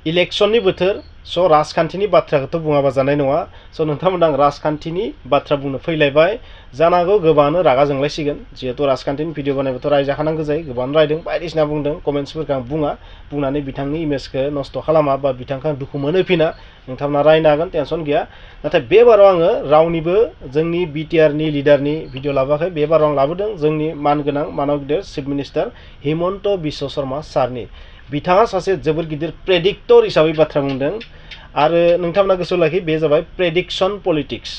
इलेक्शननि बोथोर स' राजखान्थिनि बाथ्राखौथ' बुङाबा जानाय नङा स' नोंथांमोना आं राजखान्थिनि बाथ्रा बुंनो फैलायबाय जानांगौ गोबाङानो रागा जोंलायसिगोन जिहेतु राजखान्थिनि भिडिअ बानायबाथ' रायजाखानांगौ जायो गोबां रायदों बायदिसिना बुंदों कमेन्ट्सफोरखौ आं बुंनानै बिथांनि इमेजखौ नस्थ' खालामा बा बिथांखौ आं दुखु मोनहोफिना नोंथांमोना रायनो हागोन टेनसन गैया नाथाय बे बाराव आङो रावनिबो जोंनि बिटिआरनि लिडारनि भिडिअ लाबोआखै बे बाराव आं लाबोदों जोंनि मानगोनां मानब गिदिर चिफ मिनिस्टार हिमन्त बिश्व शर्मा सारनि बिथाङा सासे जोबोर गिदिर प्रेडिक्टर हिसाबै बाथ्रा बुंदों आरो नोंथांमोना गोसोआव लाखि बे जाबाय प्रेडिक्शन पलिटिक्स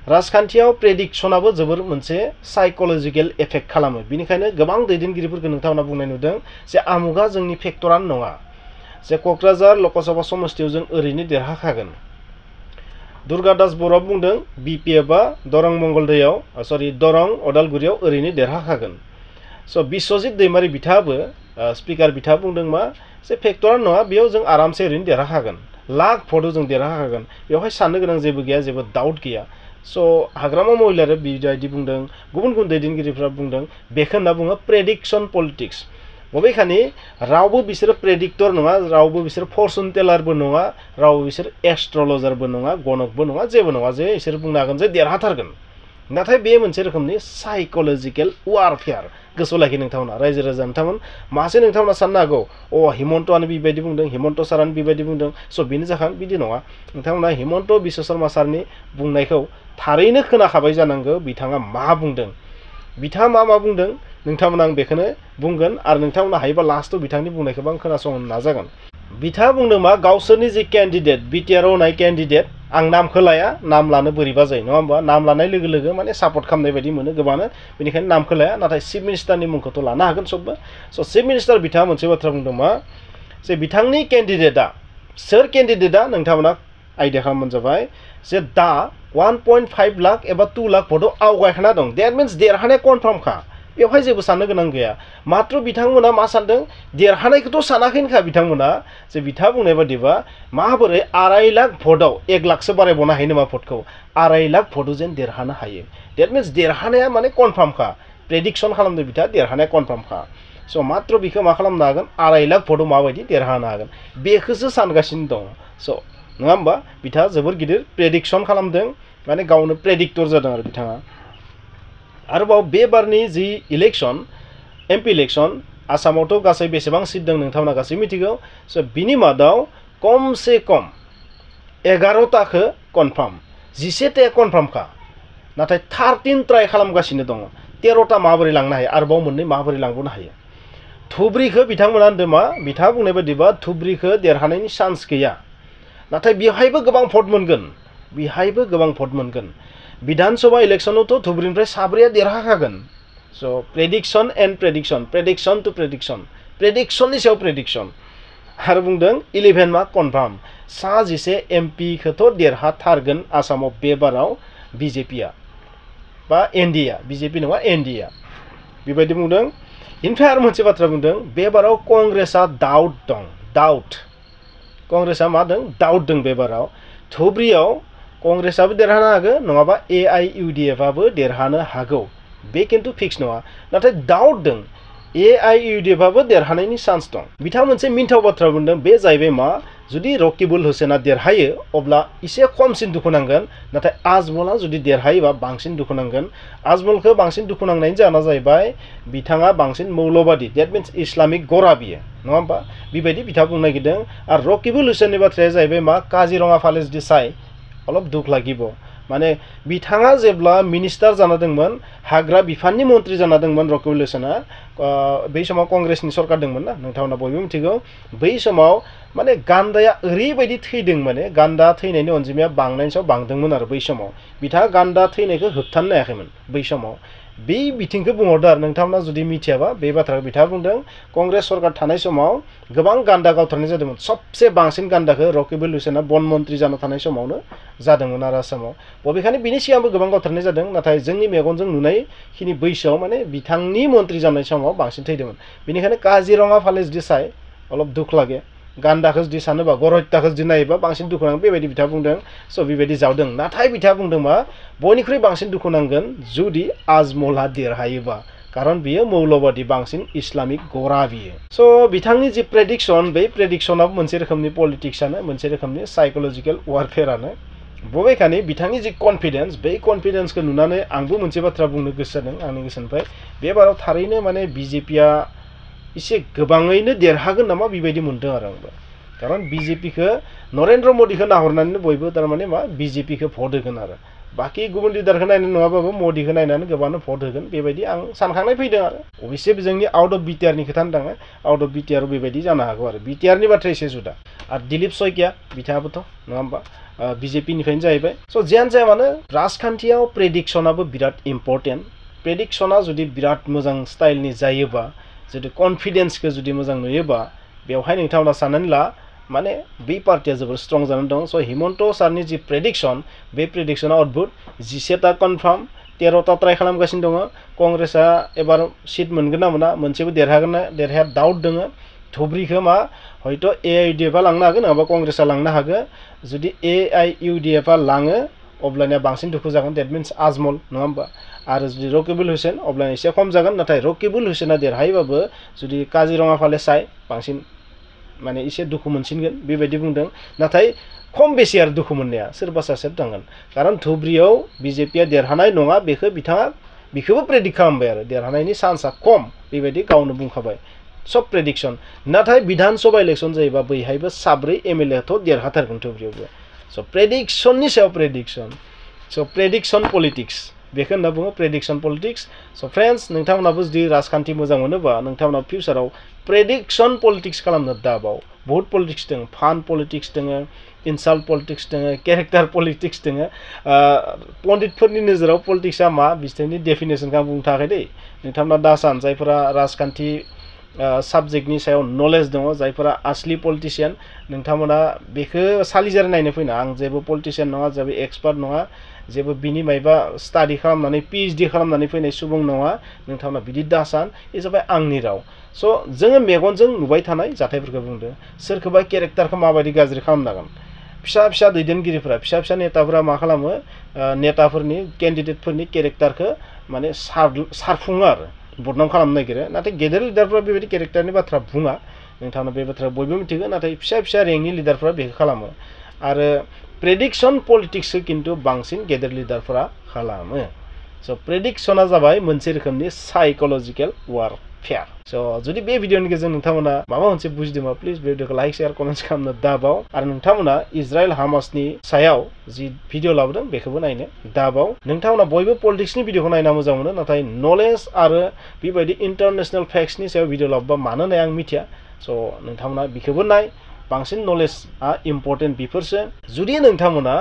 राजखान्थियाव प्रेडिक्शनाबो जोबोर मोनसे साइकोलजिकेल एफेक्ट खालामो बिनिखायनो गोबां दैदेनगिरिफोरखौ नोंथांमोना बुंनाय नुदों जे आमुगा जोंनि फेक्टरानो नङा जे क'क्राझार लकसभा समस्तियाव जों ओरैनो देरहाखागोन दुर्गा दास बर'आ बुंदों बिपिएफआ दरं मंगलदैयाव दरं अदालगुरियाव ओरैनो देरहाखागोन स' बिश्वजित दैमारि बिथाङाबो स्पिकार बिथाङा बुंदों मा जे फेक्टरानो नङा बेयाव जों आरामसे ओरैनो देरहाखागोन लाख भटआव जों देरहाखागोन बेवहाय साननो गोनां जेबो गैया जेबो डाउट गैया स' हाग्रामा महिलारि बिबायदि बुंदों गुबुन गुबुन दैदेनगिरिफ्रा बुंदों बेखौ होनना बुङो प्रेडिक्शन पलिटिक्स बबेखानि रावबो बिसोरो प्रेडिक्टर नङा रावबो बिसोर फरचुन टेलारबो नङा रावबो बिसोर एस्ट्रलजारबो नङा गणकबो नङा जेबो नङा जे बिसोर बुंनो हागोन जे देरहाथारगोन नाथाय बे मोनसे रोखोमनि साइकोलजिकेल वारफेयार गोसोआव लाखि नोंथांमोना रायजो राजा नोंथांमोन मासे नोंथांमोना साननो हागौ हिमन्तआनो बेबायदि बुंदों हिमन्त सारानो बेबायदि बुंदों स' बेनो जाखां बिदि नङा नोंथांमोना हिमन्त बिश्व शर्मा सारनि बुंनायखौ थारैनो खोनाखाबाय जानांगौ बिथाङा मा बुंदों बिथाङा मा बुंदों नोंथांमोना आं बेखौनो बुंगोन आरो नोंथांमोना हायोबा लास्टआव बिथांनि बुंनायखौबो आं खोनासंनो नाजागोन बिथाङा बुंदों मा गावसोरनि जे केन्डिडेट बिटिआरआव होनाय केन्डिडेट आं नामखौ लाया नाम लानो बोरैबा जायो नङा होमबा नाम लानाय लोगो लोगो माने सापर्ट खालामनाय बायदि मोनो गोबाङानो बेनिखायनो नामखौ लाया नाथाय चिफ मिनिस्टारनि मुंखौथ' लानो हागोन सबबो स' चिफ मिनिस्टार बिथाङा मोनसे बाथ्रा बुंदों मा जे बिथांनि केन्डिडेटआ सोर केन्डिडेटआ नोंथांमोना आइडिया खालामबानो जाबाय जे दा 1.5 लाख एबा 2 लाख भटआव आवगायखाना दं देट मिन्स देरहानाय कनफार्मखा बेवहाय जेबो साननो गोनां गैया मात्र बिथांमोना मा सानदों देरहानायखौथ' सानाखैनोखा बिथांमोना जे बिथाङा बुंनाय बादिबा माबोरै 2.5 लाख भटआव 1 लाखसो बारायबावनो हायो नामा भटखौ 2.5 लाख भटआव जेन देरहानो हायो देट मिन्स देरहानाया माने कनफार्मखा प्रेडिक्शन खालामदों बिथाङा देरहानाया कनफार्मखा स' मात्र बिखौ मा खालामनो हागोन 2.5 लाख भटआव माबायदि देरहानो हागोन बेखौसो सानगासिनो दं स' नङा होमबा बिथाङा जोबोर गिदिर प्रेडिक्शन खालामदों माने गावनो प्रेडिक्टर जादों आरो बिथाङा आरोबाव बे बारनि जि इलेक्शन एमपि इलेक्शन आसामावथ' गासै बेसेबां सिट दं नोंथांमोना गासै मिथिगौ स' बिनि मादाव खमसे खम 11टाखौ कनफार्म 11टाया कनफार्मखा नाथाय 13 ट्राइ खालामगासिनो दङ 13टा माबोरै लांनो हायो आरोबाव मोननै माबोरै लांबावनो हायो धुब्रीखौ बिथांमोना होनदों मा बिथाङा बुंनाय बायदिबा धुब्रीखौ देरहानायनि चान्स गैया नाथाय बेवहायबो गोबां भट मोनगोन विधानसभा इलेक्शनावथ' धुब्रीनिफ्राय 4 देरहाखागोन स' प्रेडिक्शन टु प्रेडिक्शननि सायाव प्रेडिक्शन आरो बुंदों 11 मा कनफार्म 11 एमपिखौथ' देरहाथारगोन आसामाव बे बाराव बिजेपिआ बा एनडिएआ बिजेपि नङा एनडिएआ बेबायदि बुंदों इनफ्राय आरो मोनसे बाथ्रा बुंदों बे बाराव कंग्रेसआ डाउट दं कंग्रेसआ मा दं डाउट दं बे बाराव धुब्रीयाव कंग्रेसआबो देरहानो हागौ नङाबा एआइइउडिएफआबो देरहानो हागौ बे खिन्थु फिक्स नङा नाथाय डाउट दं एआइइउडिएफआबो देरहानायनि चान्स दं बिथाङा मोनसे मिन्थाव बाथ्रा बुंदों बे जाहैबाय मा जुदि रकिबुल हुसेना देरहायो अब्ला एसे खमसिन दुखु नांगोन नाथाय आजमला जुदि देरहायोबा बांसिन दुखु नांगोन आजमलखौ बांसिन दुखु नांनायनि जाहोना जाहैबाय बिथाङा बांसिन मौलबादि देट मिन्स इस्लामिक गरा बियो नङा होमबा बेबायदि बिथाङा बुंनो नागिरदों आरो रकिबुल हुसेननि बाथ्राया जाहैबाय मा काजिरङा फालेस देसाई अलप दुख লাগিব माने बिथाङा जेब्ला मिनिस्टार जाना दंमोन हाग्रा बिफाननि मन्त्रि जाना दंमोन रकिबुल हुसेना बै समाव कंग्रेसनि सरकार दंमोन ना नोंथांमोना बयबो मिथिगौ बै समाव माने गान्दाया ओरैबायदि थैदों माने गान्दा थैनायनि अनजिमाया बांनायनि सायाव बांदोंमोन आरो बै समाव बिथाङा गान्दा थैनायखौ होबथानो हायाखैमोन बै समाव बे बिथिंखौ बुंहरदों आरो नोंथांमोना जुदि मिथियाबा बे बाथ्राखौ बिथाङा बुंदों कंग्रेस सरकार थानाय समाव गोबां गान्दा गावथारनाय जादोंमोन सबसे बांसिन गान्दाखौ रकिबुल हुसेना वन मन्त्रि जाना थानाय समावनो जादोंमोन आरो आसामाव बबेखानि बिनि सिगांबो गोबां गावथारनाय जादों नाथाय जोंनि मेगनजों नुनायखिनि बैसोआव माने बिथांनि मन्त्रि जानाय समाव बांसिन थैदोंमोन बेनिखायनो काजिरङा फालेस देसाई अलप दुख লাগে गान्दाखौ जुदि सानोबा गर हत्याखौ जुदि नायोबा बांसिन दुखु नांगोन बेबायदि बिथाङा बुंदों स' बेबायदि जावदों नाथाय बिथाङा बुंदों मा बयनिख्रुइ बांसिन दुखु नांगोन जुदि आजमला देरहायोबा कारण बियो मौलबादि बांसिन इस्लामिक गरा बियो स' बिथांनि जि प्रेडिक्सन बे प्रेडिक्सनाबो मोनसे रोखोमनि पलिटिक्सआनो मोनसे रोखोमनि साइकोलजिकेल वारफेयारानो बबेखानि बिथांनि जि कनफिडेन्स बे कनफिडेन्सखौ नुनानै आंबो मोनसे बाथ्रा बुंनो गोसो जादों आंनि गोसोनिफ्राय बे बाराव थारैनो माने बिजेपिया एसे गोबाङैनो देरहागोन नामा बेबायदि मोनदों आरो आंबो कारण बिजेपिखौ नरेन्द्र मदिखौ नाहरनानैनो बयबो थारमाने मा बिजेपिखौ भट होगोन आरो बाखि गुबुन लिडारखौ नायनानै नङाबाबो मदिखौ नायनानै गोबांनो भट होगोन बेबायदि आं सानखांनाय फैदों आरो अबयसे जोंनि आउट अफ बिटिआरनि खोथा होनदों आउट अफ बिटिआर बेबायदि जानो हागौ आरो बिटिआरनि बाथ्रा एसे जुदा आरो दिलीप शइकिया बिथाङाबोथ' नङा होमबा बिजेपिनिफ्रायनो जाहैबाय स' जियानो जाया मानो राजखान्थियाव प्रेडिक्सनाबो बिराद इम्पर्टेन्ट प्रेडिक्सना जुदि बिराद मोजां स्टाइलनि जायोबा जुदि कनफिडेन्सखौ जुदि मोजां नुयोबा बेवहाय नोंथांमोना साननानै ला माने बे पार्टिया जोबोर स्ट्रं जानानै दं स' हिमन्त सारनि जि प्रेडिक्सन बे प्रेडिक्सना अद्भुत 17टा कनफार्म 13टा ट्राइ खालामगासिनो दङ कंग्रेसआ एबार सिट मोनगोन ना मोना मोनसेबो देरहागोन ना देरहाया डाउट दङ धुब्रीखौ मा हयथ' एआइडिएफआ लांनो हागोन नङाबा कंग्रेसआ लांनो हागोन जुदि एआइइउडिएफआ लाङो अब्लानिया बांसिन दुखु जागोन देट मिन्स आजमल नङा होमबा आरो जुदि रकिबुल हुसैन अब्लानिया एसे खम जागोन नाथाय रकिबुल हुसैना देरहायोबाबो जुदि काजिरङा फाले साय बांसिन माने एसे दुखु मोनसिनगोन बेबायदि बुंदों नाथाय खम बेसे आरो दुखु मोननाया सोरबा सासे थांगोन कारण धुब्रीयाव बिजेपिया देरहानाय नङा बेखौ बिथाङा बेखौबो प्रेडिक्ट खालामबाय आरो देरहानायनि चान्सआ खम बेबायदि गावनो बुंखाबाय सब प्रेडिक्सन नाथाय विधान सभा इलेक्सन जायोबा बैहायबो 7 एमएलएथ' देरहाथारगोन धुब्रीयावबो स' प्रेडिक्सननि सायाव प्रेडिक्सन स' प्रेडिक्सन पलिटिक्स बेखौ होनना बुङो प्रेडिक्सन पलिटिक्स स' फ्रेन्ड्स नोंथांमोनाबो जुदि राजखान्थि मोजां मोनोबा नोंथांमोना फिउचाराव प्रेडिक्सन पलिटिक्स खालामनो दाबाव बहुत पलिटिक्स दङ फान पलिटिक्स दङ इनसाल्ट पलिटिक्स दङ केरेक्टार पलिटिक्स दङ पन्डितफोरनि नोजोराव पलिटिक्सआ मा बिसोरनि डेफिनेसनखौ आं बुंनो थाखाय दै नोंथांमोना दासान जायफोरा राजखान्थि साबजेक्टनि सायाव नलेज दङ जायफोरा आसलि पलिटिशियान नोंथांमोना बेखौ सालिजारि नायनो फैना आं जेबो पलिटिशियान नङा जेबो एक्सपार्ट नङा जेबो बिनि मायबा स्टाडि खालामनानै पिएइचडि खालामनानै फैनाय सुबुं नङा नोंथांमोना बिदि दासान बे जाबाय आंनि राव स' जोङो मेगनजों नुबाय थानाय जाथायफोरखौ बुंदों सोरखौबा केरेक्टारखौ माबायदि गाज्रि खालामनांगोन फिसा फिसा दैदेनगिरिफोरा फिसा फिसा नेताफोरा मा खालामो नेताफोरनि केन्डिडेटफोरनि केरेक्टारखौ माने सारफुङो आरो बदनाम खालामनो नागिरो नाथाय गेदेर लिडारफोरा बेबायदि केरेक्टारनि बाथ्रा बुङा नोंथांनो बे बाथ्रा बयबो मिथिगौ नाथाय फिसा फिसा रेंकनि लिडारफोरा बेखौ खालामो आरो प्रेडिक्सन पलिटिक्सखौ खिन्थु बांसिन गेदेर लिडारफोरा खालामो स' प्रेडिक्सना जाबाय मोनसे रोखोमनि साइकोलजिकेल वारफेयार स' जुदि बे भिडिअनि गेजेरजों नोंथांमोना माबा मोनसे बुजिदोंबा प्लिज बे भिडिअखौ लाइक शेयार कमेन्ट खालामनो दाबाव आरो नोंथांमोना इजराइल हामासनि सायाव जि भिडिअ लाबोदों बेखौबो नायनो दाबाव नोंथांमोना बयबो पलिटिक्सनि भिडिअखौ नायना मोजां मोनो नाथाय नलेज आरो बेबायदि इन्टारनेसनेल फैक्ट्सनि सायाव भिडिअ लाबोबा मानो नाय आं मिथिया स' नोंथांमोना बेखौबो नाय बांसिन नलेजआ इम्पर्टेन्ट बेफोरसो जुदि नोंथांमोना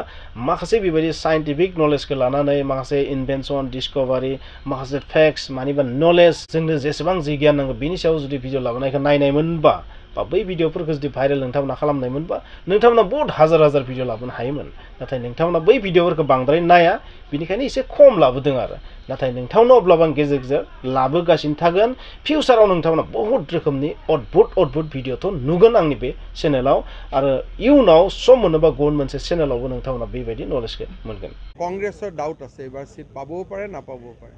माखासे बेबायदि साइन्टिफिक नलेजखौ लानानै माखासे इनभेन्सन डिस्कभारि माखासे फैक्ट्स मानिबा नलेज जोंनो जेसेबां जि गियान नांगौ बेनि सायाव जुदि भिडिअ लाबोनायखौ नायनायमोनबा बा बै भिडिअफोरखौ जुदि भाइरेल नोंथांमोना खालामनायमोनबा नोंथांमोना बहुत हाजार हाजार भिडिअ लाबोनो हायोमोन नाथाय नोंथांमोना बै भिडिअफोरखौ बांद्राय नाया बेनिखायनो एसे खम लाबोदों आरो नाथाय नोंथांनो अब्लाबो आं गेजेर गेजेर लाबोगासिनो थागोन फिउचाराव नोंथांमोना बहुत रोखोमनि अद्भुत भिडिअथ' नुगोन आंनि बे चेनेलाव आरो इयुनाव सम मोनोबा गुबुन मोनसे चेनेलावबो नोंथांमोना बेबायदि नलेजखौ मोनगोन কংগ্ৰেছৰ ডাউট আছে এবাৰ সিট পাবও পাৰে নাপাবও পাৰে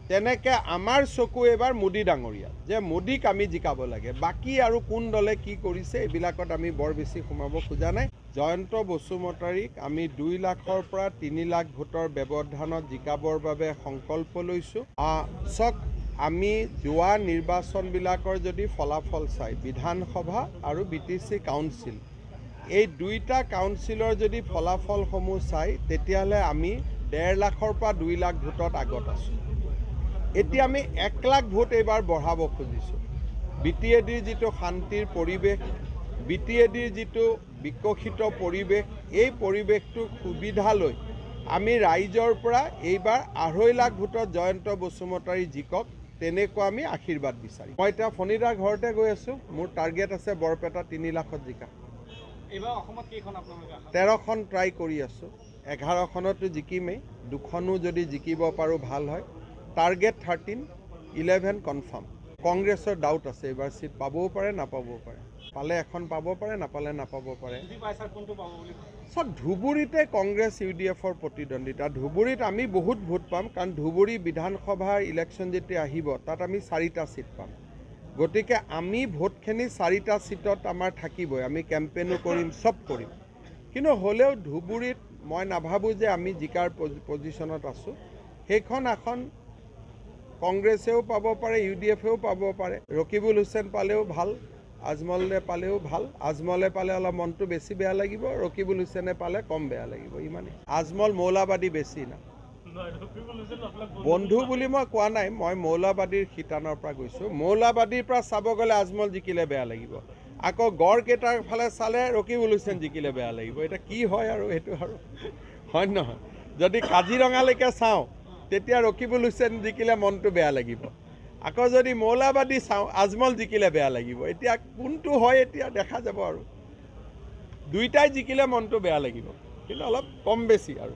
তেনেকৈ আমাৰ চকু এবাৰ মোদী ডাঙৰীয়া যে মোদীক আমি জিকাব লাগে বাকী আৰু কোন দলে কি কৰিছে এইবিলাকত আমি বৰ বেছি সোমাব খোজা নাই জয়ন্ত বসুমতাৰীক আমি 2 লাখৰ পৰা 3 লাখ ভোটৰ ব্যৱধানত জিকাবৰ বাবে সংকল্প লৈছোঁ চক আমি যোৱা নিৰ্বাচনবিলাকৰ যদি ফলাফল চাই বিধানসভা আৰু বিটিচি কাউন্সিল এই দুইটা কাউন্সিলৰ যদি ফলাফলসমূহ চাই তেতিয়াহ'লে আমি 1.5 লাখৰ পৰা 2 লাখ ভোটত আগত আছোঁ এতিয়া আমি 1 লাখ ভোট এবাৰ বঢ়াব খুজিছোঁ বিটিএডিৰ যিটো শান্তিৰ পৰিৱেশ বিটিএডিৰ যিটো বিকশিত পৰিৱেশ এই পৰিৱেশটো সুবিধা লৈ আমি ৰাইজৰ পৰা এইবাৰ 2.5 লাখ ভোটত জয়ন্ত বসুমতাৰী জিকক তেনেকুৱা আমি আশীৰ্বাদ বিচাৰিম মই এতিয়া ফণিদাৰ ঘৰতে গৈ আছোঁ মোৰ টাৰ্গেট আছে বৰপেটা 3 লাখত জিকা এইবাৰ অসমত কেইখন আপোনালোকে 13খন ট্ৰাই কৰি আছোঁ 11খনতো জিকিমেই 2খনো যদি জিকিব পাৰোঁ ভাল হয় টাৰ্গেট 13 11 কনফাৰ্ম কংগ্ৰেছৰ ডাউট আছে এবাৰ সিট পাবও পাৰে নাপাবও পাৰে পালে এখন পাব পাৰে, নাপালে নাপাব পাৰে। সব ধুবুৰীতে কংগ্ৰেছ UDFৰ প্ৰতিদ্বন্দ্বিতা। ধুবুৰীত আমি বহুত ভোট পাম, কাৰণ ধুবুৰী বিধানসভাৰ ইলেকশ্যন যেতিয়া আহিব তাত আমি 4টা সিট পাম। গতিকে আমি ভোটখিনি 4টা সিটত আমাৰ থাকিবই, আমি কেম্পেইনো কৰিম, সব কৰিম। কিন্তু হ'লেও ধুবুৰীত মই নাভাবোঁ যে আমি জিকাৰ পজিশ্যনত আছোঁ। সেইখন আসন কংগ্ৰেছেও পাব পাৰে, UDFেও পাব পাৰে। ৰকিবুল হুছেইন পালেও ভাল, আজমলে পালেও ভাল। আজমলে পালে অলপ মনটো বেছি বেয়া লাগিব, ৰকিবুল হুছেইনে পালে কম বেয়া লাগিব, ইমানেই। আজমল মৌলাবাদী বেছি না, বন্ধু বুলি মই কোৱা নাই, মই মৌলাবাদীৰ শিতানৰ পৰা গৈছোঁ। মৌলাবাদীৰ পৰা চাব গ'লে আজমল জিকিলে বেয়া লাগিব, আকৌ গড়কেইটাৰ ফালে চালে ৰকিবুল হুছেইন জিকিলে বেয়া লাগিব। এতিয়া কি হয় আৰু সেইটো আৰু হয় নহয়। যদি কাজিৰঙালৈকে চাওঁ তেতিয়া ৰকিবুল হুছেইন জিকিলে মনটো বেয়া লাগিব, আকৌ যদি মৌলাবাদী চাওঁ আজমল জিকিলে বেয়া লাগিব। এতিয়া কোনটো হয় এতিয়া দেখা যাব আৰু। দুইটাই জিকিলে মনটো বেয়া লাগিব, কিন্তু অলপ কম বেছি আৰু।